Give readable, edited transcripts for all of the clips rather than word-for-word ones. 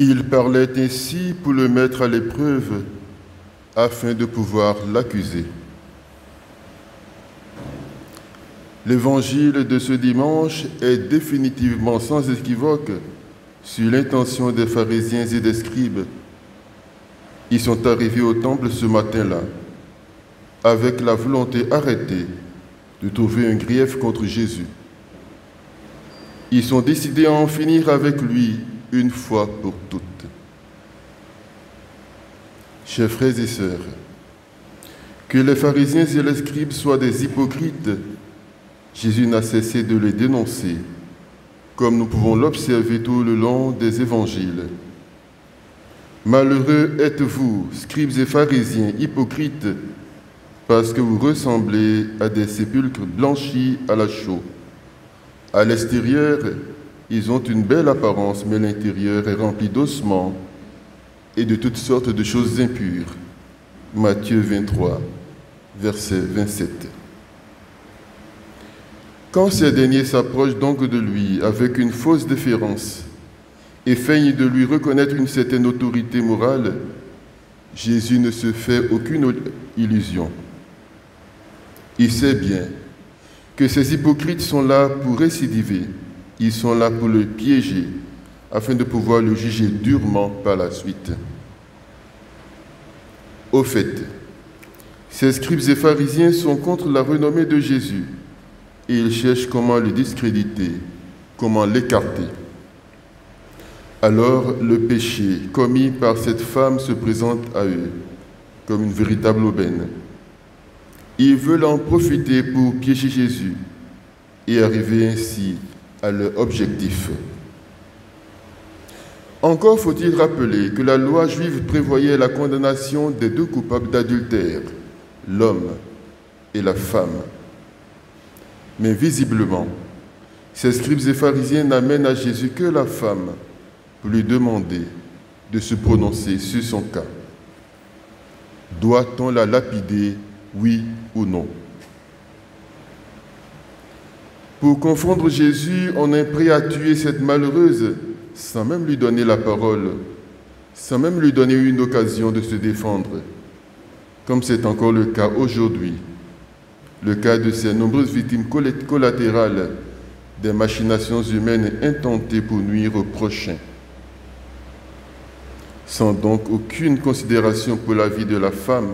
Il parlait ainsi pour le mettre à l'épreuve, afin de pouvoir l'accuser. L'évangile de ce dimanche est définitivement sans équivoque sur l'intention des pharisiens et des scribes. Ils sont arrivés au temple ce matin-là, avec la volonté arrêtée de trouver un grief contre Jésus. Ils sont décidés à en finir avec lui une fois pour toutes. Chers frères et sœurs, que les pharisiens et les scribes soient des hypocrites, Jésus n'a cessé de les dénoncer, comme nous pouvons l'observer tout le long des évangiles. Malheureux êtes-vous, scribes et pharisiens, hypocrites, parce que vous ressemblez à des sépulcres blanchis à la chaux. À l'extérieur, ils ont une belle apparence, mais l'intérieur est rempli d'ossements et de toutes sortes de choses impures. Matthieu 23, verset 27. Quand ces derniers s'approchent donc de lui avec une fausse déférence et feignent de lui reconnaître une certaine autorité morale, Jésus ne se fait aucune illusion. Il sait bien que ces hypocrites sont là pour récidiver, ils sont là pour le piéger, afin de pouvoir le juger durement par la suite. Au fait, ces scribes et pharisiens sont contre la renommée de Jésus et ils cherchent comment le discréditer, comment l'écarter. Alors le péché commis par cette femme se présente à eux comme une véritable aubaine. Ils veulent en profiter pour piéger Jésus et arriver ainsi à leur objectif. Encore faut-il rappeler que la loi juive prévoyait la condamnation des deux coupables d'adultère, l'homme et la femme. Mais visiblement, ces scribes et pharisiens n'amènent à Jésus que la femme pour lui demander de se prononcer sur son cas. Doit-on la lapider, oui ou non? Pour confondre Jésus, on est prêt à tuer cette malheureuse sans même lui donner la parole, sans même lui donner une occasion de se défendre, comme c'est encore le cas aujourd'hui, le cas de ces nombreuses victimes collatérales des machinations humaines intentées pour nuire au prochain. Sans donc aucune considération pour la vie de la femme,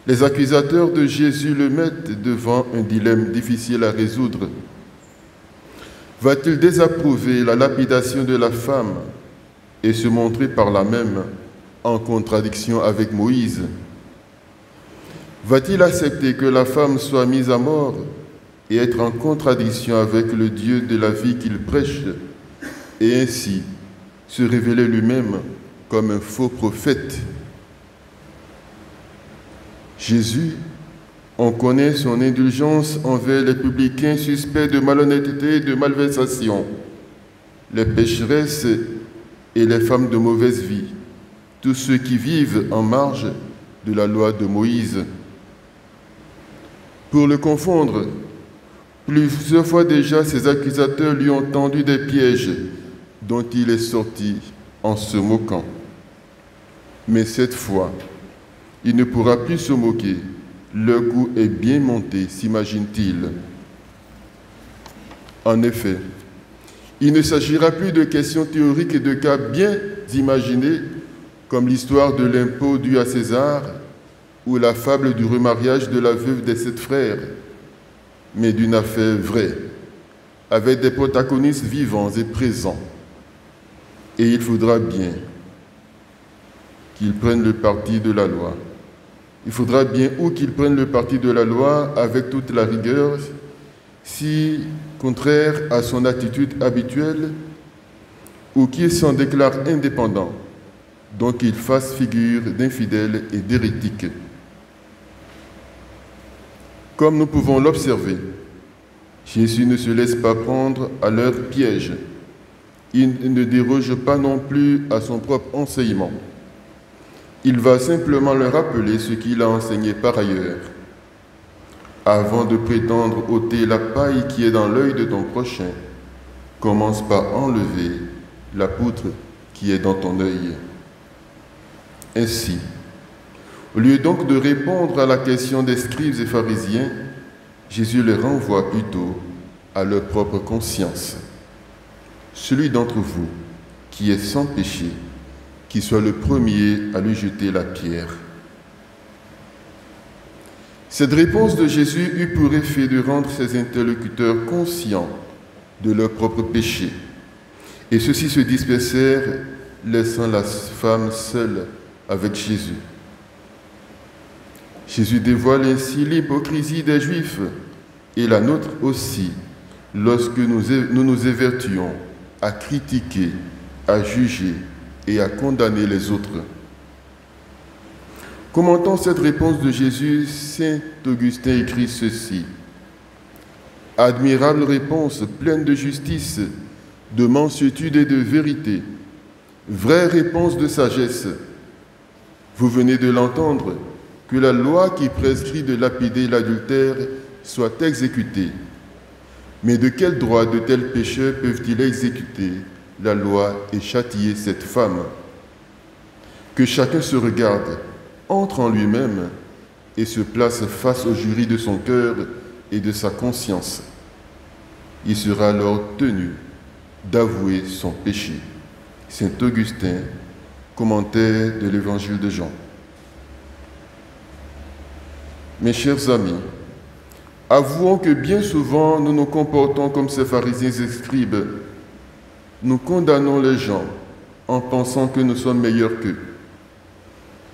les accusateurs de Jésus le mettent devant un dilemme difficile à résoudre. Va-t-il désapprouver la lapidation de la femme et se montrer par là même en contradiction avec Moïse? Va-t-il accepter que la femme soit mise à mort et être en contradiction avec le Dieu de la vie qu'il prêche et ainsi se révéler lui-même comme un faux prophète? Jésus, on connaît son indulgence envers les publicains suspects de malhonnêteté et de malversation, les pécheresses et les femmes de mauvaise vie, tous ceux qui vivent en marge de la loi de Moïse. Pour le confondre, plusieurs fois déjà, ses accusateurs lui ont tendu des pièges dont il est sorti en se moquant. Mais cette fois, il ne pourra plus se moquer. Le coup est bien monté, s'imagine-t-il. En effet, il ne s'agira plus de questions théoriques et de cas bien imaginés, comme l'histoire de l'impôt dû à César ou la fable du remariage de la veuve des 7 frères, mais d'une affaire vraie, avec des protagonistes vivants et présents. Et il faudra bien qu'ils prennent le parti de la loi. Il faudra bien ou qu'ils prennent le parti de la loi avec toute la rigueur, si contraire à son attitude habituelle, ou qu'ils s'en déclarent indépendants, donc qu'ils fassent figure d'infidèles et d'hérétiques. Comme nous pouvons l'observer, Jésus ne se laisse pas prendre à leur piège. Il ne déroge pas non plus à son propre enseignement. Il va simplement leur rappeler ce qu'il a enseigné par ailleurs. Avant de prétendre ôter la paille qui est dans l'œil de ton prochain, commence par enlever la poutre qui est dans ton œil. Ainsi, au lieu donc de répondre à la question des scribes et pharisiens, Jésus les renvoie plutôt à leur propre conscience. Celui d'entre vous qui est sans péché, qui soit le premier à lui jeter la pierre. Cette réponse de Jésus eut pour effet de rendre ses interlocuteurs conscients de leur propre péché. Et ceux-ci se dispersèrent, laissant la femme seule avec Jésus. Jésus dévoile ainsi l'hypocrisie des Juifs et la nôtre aussi, lorsque nous nous évertuons à critiquer, à juger et à condamner les autres. Commentant cette réponse de Jésus, saint Augustin écrit ceci. « Admirable réponse, pleine de justice, de mansuétude et de vérité, vraie réponse de sagesse. Vous venez de l'entendre, que la loi qui prescrit de lapider l'adultère soit exécutée. Mais de quel droit de tels pécheurs peuvent-ils exécuter la loi et châtier cette femme? Que chacun se regarde, entre en lui-même et se place face au jury de son cœur et de sa conscience. Il sera alors tenu d'avouer son péché. » Saint Augustin, commentaire de l'Évangile de Jean. Mes chers amis, avouons que bien souvent nous nous comportons comme ces pharisiens et scribes. Nous condamnons les gens en pensant que nous sommes meilleurs qu'eux.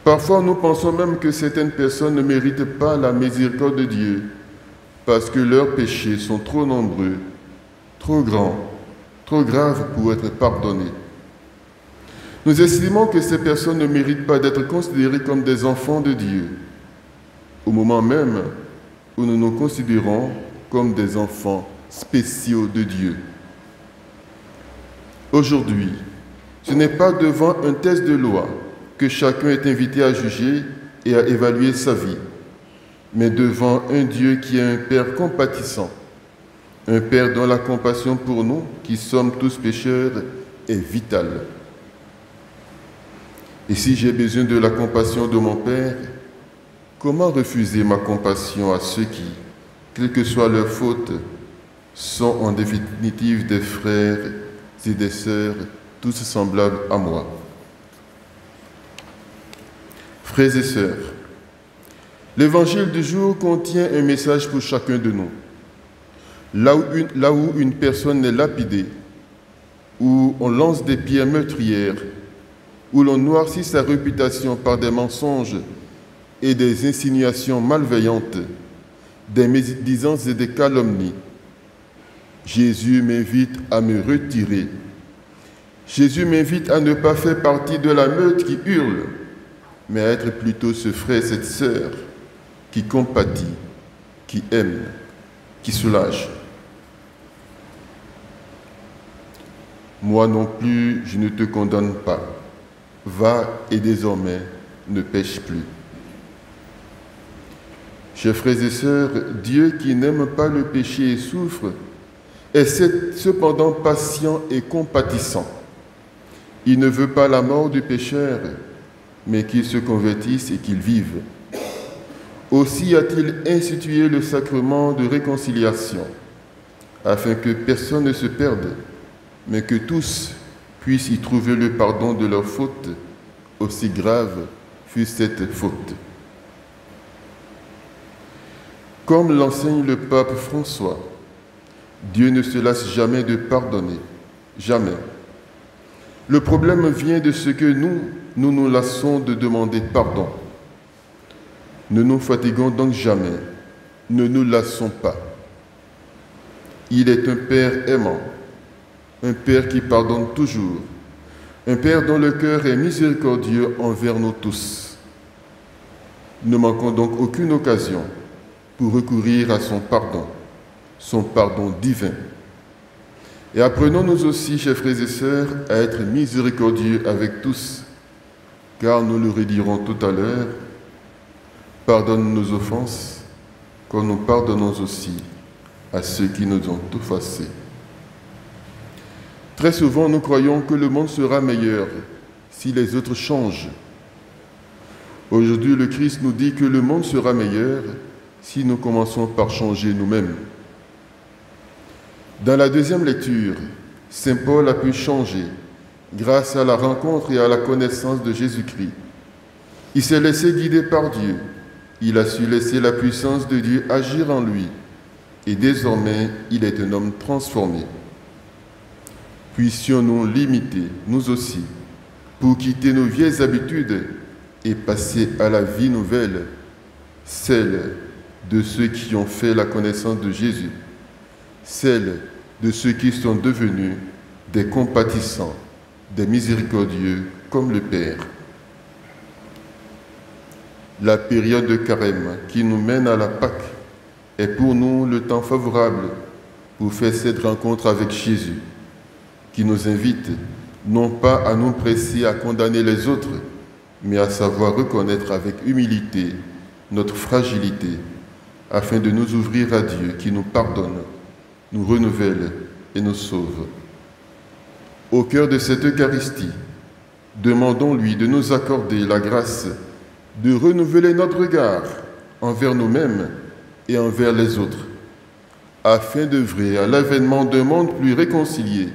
Parfois, nous pensons même que certaines personnes ne méritent pas la miséricorde de Dieu parce que leurs péchés sont trop nombreux, trop grands, trop graves pour être pardonnés. Nous estimons que ces personnes ne méritent pas d'être considérées comme des enfants de Dieu, au moment même où nous nous considérons comme des enfants spéciaux de Dieu. Aujourd'hui, ce n'est pas devant un test de loi que chacun est invité à juger et à évaluer sa vie, mais devant un Dieu qui est un Père compatissant, un Père dont la compassion pour nous, qui sommes tous pécheurs, est vitale. Et si j'ai besoin de la compassion de mon Père, comment refuser ma compassion à ceux qui, quelle que soit leur faute, sont en définitive des frères et des sœurs, tous semblables à moi? Frères et sœurs, l'Évangile du jour contient un message pour chacun de nous. Là où une personne est lapidée, où on lance des pierres meurtrières, où l'on noircit sa réputation par des mensonges et des insinuations malveillantes, des médisances et des calomnies, Jésus m'invite à me retirer. Jésus m'invite à ne pas faire partie de la meute qui hurle, mais à être plutôt ce frère, cette sœur qui compatit, qui aime, qui soulage. Moi non plus, je ne te condamne pas. Va et désormais ne pêche plus. Chers frères et sœurs, Dieu qui n'aime pas le péché et souffre, est cependant patient et compatissant. Il ne veut pas la mort du pécheur, mais qu'il se convertisse et qu'il vive. Aussi a-t-il institué le sacrement de réconciliation, afin que personne ne se perde, mais que tous puissent y trouver le pardon de leurs fautes, aussi grave fût cette faute. Comme l'enseigne le pape François, Dieu ne se lasse jamais de pardonner, jamais. Le problème vient de ce que nous lassons de demander pardon. Ne nous fatiguons donc jamais, ne nous lassons pas. Il est un Père aimant, un Père qui pardonne toujours, un Père dont le cœur est miséricordieux envers nous tous. Ne manquons donc aucune occasion pour recourir à son pardon divin. Et apprenons-nous aussi, chers frères et sœurs, à être miséricordieux avec tous, car nous le redirons tout à l'heure, pardonne nos offenses, comme nous pardonnons aussi à ceux qui nous ont offensés. Très souvent, nous croyons que le monde sera meilleur si les autres changent. Aujourd'hui, le Christ nous dit que le monde sera meilleur si nous commençons par changer nous-mêmes. Dans la deuxième lecture, Saint Paul a pu changer grâce à la rencontre et à la connaissance de Jésus-Christ. Il s'est laissé guider par Dieu. Il a su laisser la puissance de Dieu agir en lui. Et désormais, il est un homme transformé. Puissions-nous l'imiter, nous aussi, pour quitter nos vieilles habitudes et passer à la vie nouvelle, celle de ceux qui ont fait la connaissance de Jésus, celle de ceux qui sont devenus des compatissants, des miséricordieux comme le Père. La période de carême qui nous mène à la Pâque est pour nous le temps favorable pour faire cette rencontre avec Jésus, qui nous invite non pas à nous presser à condamner les autres, mais à savoir reconnaître avec humilité notre fragilité, afin de nous ouvrir à Dieu qui nous pardonne, nous renouvelle et nous sauve. Au cœur de cette Eucharistie, demandons-lui de nous accorder la grâce de renouveler notre regard envers nous-mêmes et envers les autres, afin d'œuvrer à l'avènement d'un monde plus réconcilié,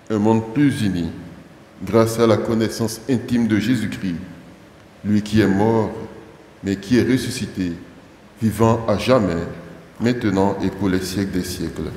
un monde plus uni, grâce à la connaissance intime de Jésus-Christ, lui qui est mort, mais qui est ressuscité, vivant à jamais, maintenant et pour les siècles des siècles.